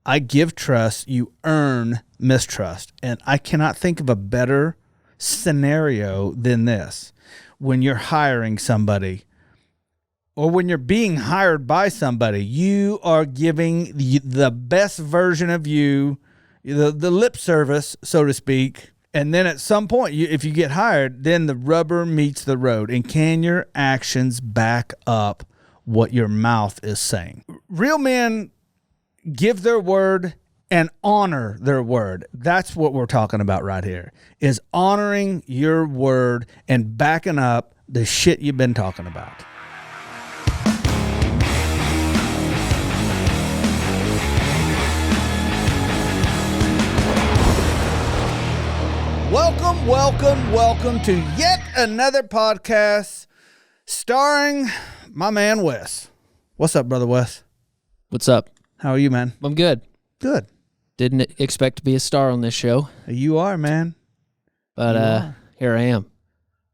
I give trust, you earn mistrust. And I cannot think of a better scenario than this. When you're hiring somebody or when you're being hired by somebody, you are giving the best version of you, the lip service, so to speak. And then at some point, if you get hired, then the rubber meets the road. And can your actions back up what your mouth is saying? Real men give their word and honor their word. That's what we're talking about right here, is honoring your word and backing up the shit you've been talking about. Welcome to yet another podcast starring my man Wes. What's up, brother Wes? What's up? How are you, man? I'm good. Good. Didn't expect to be a star on this show. You are, man. But here I am.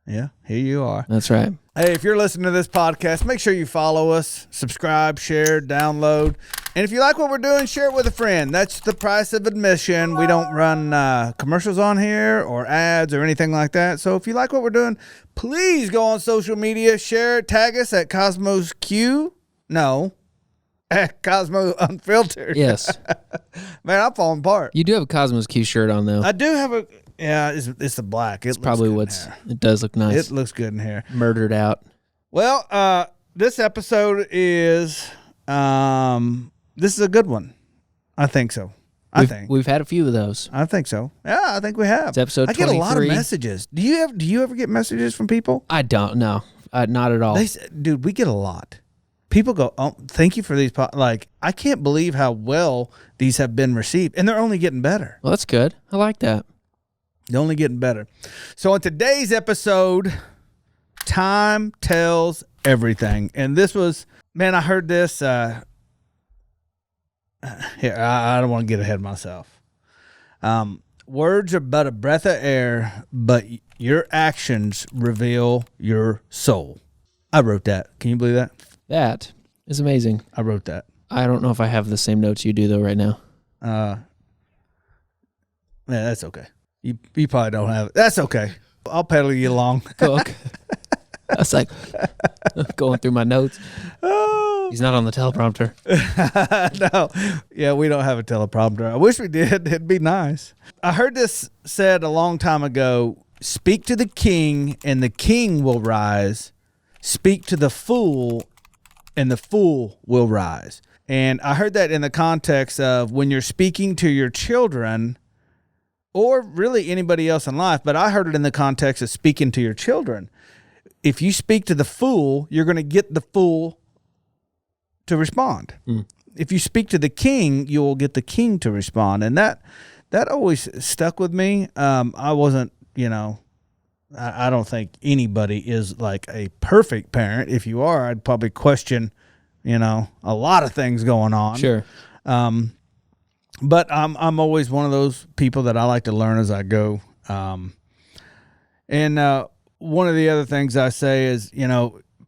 Yeah, here you are. That's right. Hey, if you're listening to this podcast, make sure you follow us, subscribe, share, download. And if you like what we're doing, share it with a friend. That's the price of admission. We don't run commercials on here or ads or anything like that. So if you like what we're doing, please go on social media, share it, tag us at Kosmo's Q. No, at Kosmo Unfiltered. Yes. Man, I'm falling apart. You do have a Kosmos Q shirt on, though. I do have a... Yeah, it's the black. It's probably what's... It does look nice. It looks good in here. Murdered out. Well, this episode is... this is a good one. I think so. We've had a few of those. I think so. Yeah, I think we have. It's episode 23. I get a lot of messages. Do you ever get messages from people? I don't, no. Not at all. Dude, we get a lot. People go, oh, thank you for these. Like, I can't believe how well these have been received. And they're only getting better. Well, that's good. I like that. They're only getting better. So on today's episode, time tells everything. And this was, man, I heard this. Here, I don't want to get ahead of myself. Words are but a breath of air, but your actions reveal your soul. I wrote that. Can you believe that? That is amazing. I wrote that. I don't know if I have the same notes you do, though, right now. Yeah, that's okay. You probably don't have it. That's okay. I'll pedal you along. Okay. I was like, going through my notes. Oh. He's not on the teleprompter. No. Yeah, we don't have a teleprompter. I wish we did. It'd be nice. I heard this said a long time ago, speak to the king and the king will rise. Speak to the fool and the fool will rise. And I heard that in the context of when you're speaking to your children or really anybody else in life, but I heard it in the context of speaking to your children. If you speak to the fool, you're going to get the fool to respond. Mm. If you speak to the king, you will get the king to respond. And that always stuck with me. I wasn't, I don't think anybody is like a perfect parent. If you are, I'd probably question, a lot of things going on. Sure. But I'm always one of those people that I like to learn as I go. And one of the other things I say is,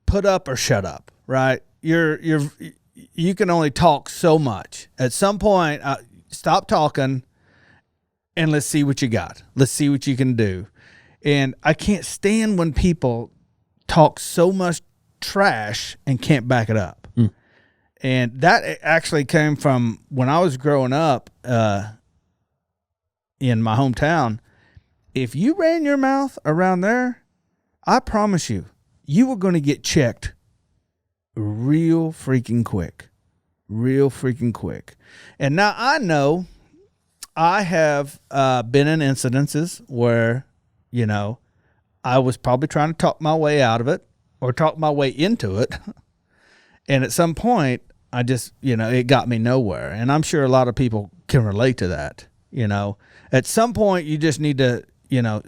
put up or shut up, right? You can only talk so much. At some point, stop talking and let's see what you got. Let's see what you can do. And I can't stand when people talk so much trash and can't back it up. Mm. And that actually came from when I was growing up in my hometown. If you ran your mouth around there, I promise you, you were going to get checked real freaking quick. Real freaking quick. And now I know I have been in incidences where, I was probably trying to talk my way out of it or talk my way into it. And at some point, I just, it got me nowhere. And I'm sure a lot of people can relate to that. At some point, you just need to,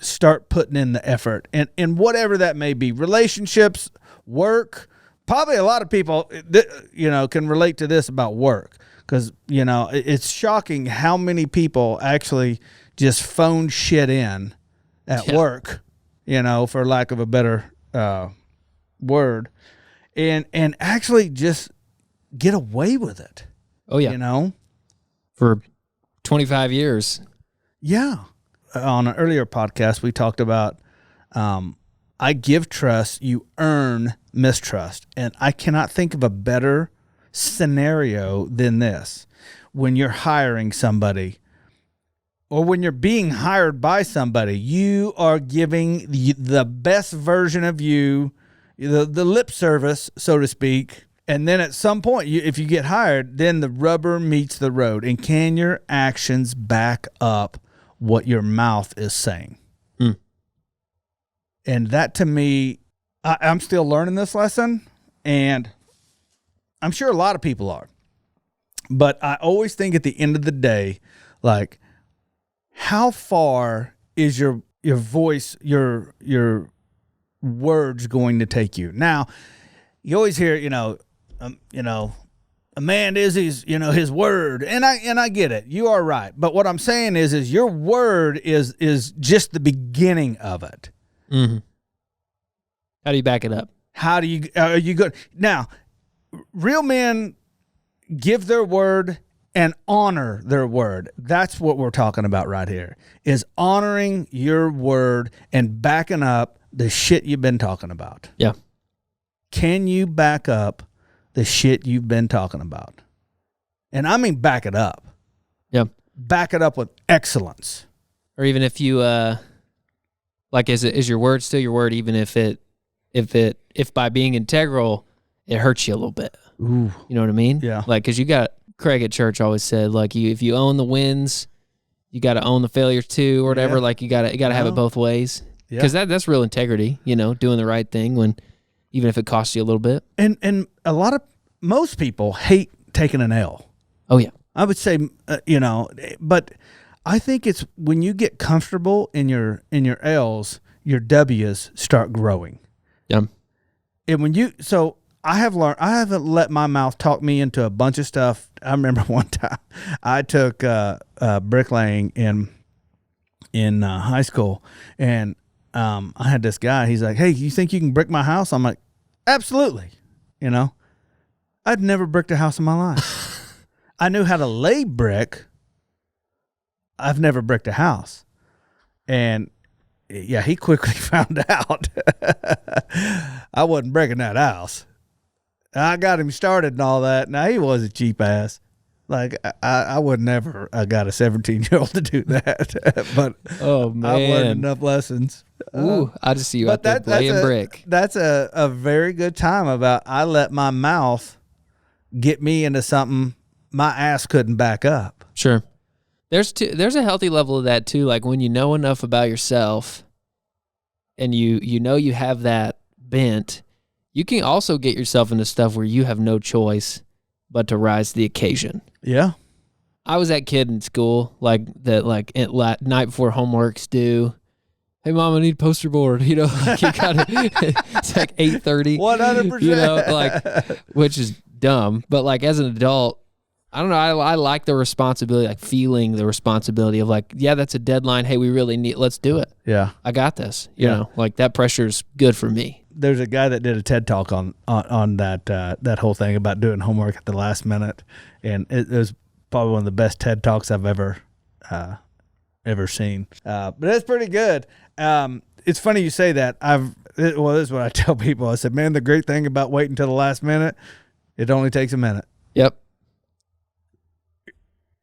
start putting in the effort. And whatever that may be, relationships, work, probably a lot of people, can relate to this about work. Because, it's shocking how many people actually just phone shit in at work, for lack of a better word. And actually just get away with it. Oh, yeah. for 25 years. Yeah. On an earlier podcast, we talked about I give trust, you earn mistrust. And I cannot think of a better scenario than this. When you're hiring somebody or when you're being hired by somebody, you are giving the best version of you, the lip service, so to speak. And then at some point, if you get hired, then the rubber meets the road. And can your actions back up what your mouth is saying? And that, to me, I'm still learning this lesson, and I'm sure a lot of people are. But I always think at the end of the day, like, how far is your voice, your words going to take you? Now, you always hear, a man is his word, and I get it. You are right. But what I'm saying is your word is just the beginning of it. Mm-hmm. How do you back it up? Are you good? Now, real men give their word and honor their word. That's what we're talking about right here, is honoring your word and backing up the shit you've been talking about. Yeah. Can you back up the shit you've been talking about? And I mean back it up. Yeah. Back it up with excellence. Or even if you is your word still your word, even if by being integral it hurts you a little bit. Ooh. You know what I mean? Yeah. Like, because you got Craig at church always said, like, if you own the wins, you got to own the failures too, or whatever. Yeah. Like, you got to have it both ways. Because that's real integrity. Doing the right thing even if it costs you a little bit. And most people hate taking an L. Oh yeah. I would say, but I think it's when you get comfortable in your L's, your W's start growing. Yeah. And I haven't let my mouth talk me into a bunch of stuff. I remember one time I took bricklaying in high school, and I had this guy. He's like, "Hey, you think you can brick my house?" I'm like, "Absolutely." I'd never bricked a house in my life. I knew how to lay brick. I've never bricked a house. And yeah, he quickly found out I wasn't breaking that house. I got him started and all that. Now, he was a cheap ass. Like, I would never got a 17-year-old to do that. But oh, man. I've learned enough lessons. Ooh, I just see you out there playing brick. That's a very good time about I let my mouth get me into something my ass couldn't back up. Sure. There's a healthy level of that too. Like, when you know enough about yourself and you have that bent, you can also get yourself into stuff where you have no choice but to rise to the occasion. Yeah. I was that kid in school, like night before homework's due. Hey, Mom, I need poster board. Like, you gotta, it's like 8:30. 100%. Like, which is dumb. But like, as an adult, I don't know. I like the responsibility, like feeling the responsibility of like, yeah, that's a deadline. Hey, we really let's do it. Yeah. I got this. You know, like that pressure's good for me. There's a guy that did a TED talk on that whole thing about doing homework at the last minute. And it was probably one of the best TED talks I've ever seen. But it's pretty good. It's funny you say that. This is what I tell people. I said, man, the great thing about waiting till the last minute, it only takes a minute. Yep.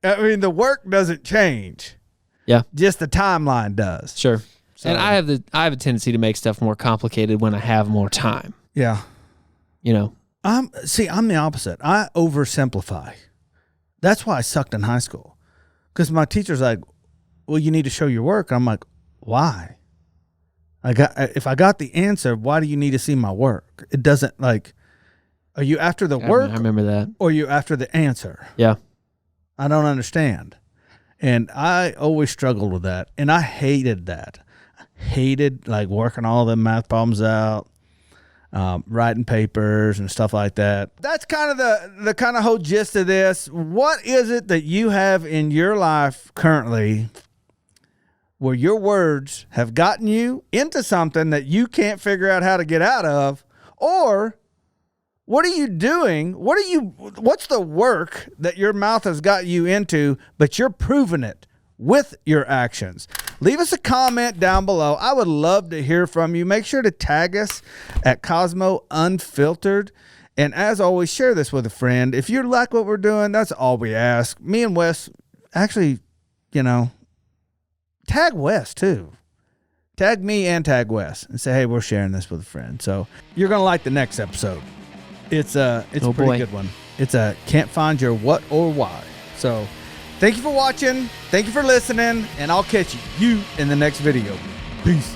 I mean, the work doesn't change. Yeah. Just the timeline does. Sure. So, and I have a tendency to make stuff more complicated when I have more time. Yeah. I'm the opposite. I oversimplify. That's why I sucked in high school. Because my teacher's like, well, you need to show your work. I'm like, why? If I got the answer, why do you need to see my work? It doesn't, like, are you after the work? I remember that. Or are you after the answer? Yeah. I don't understand. And I always struggled with that. And I hated that. I hated like working all the math problems out, writing papers and stuff like that. That's kind of the kind of whole gist of this. What is it that you have in your life currently where your words have gotten you into something that you can't figure out how to get out of, or What are you doing? What's the work that your mouth has got you into, but you're proving it with your actions? Leave us a comment down below. I would love to hear from you. Make sure to tag us at Kosmo Unfiltered. And as always, share this with a friend. If you like what we're doing, that's all we ask. Me and Wes, actually, tag Wes too. Tag me and tag Wes and say, hey, we're sharing this with a friend. So you're going to like the next episode. It's a pretty good one. It's a can't find your what or why. So thank you for watching. Thank you for listening. And I'll catch you in the next video. Peace.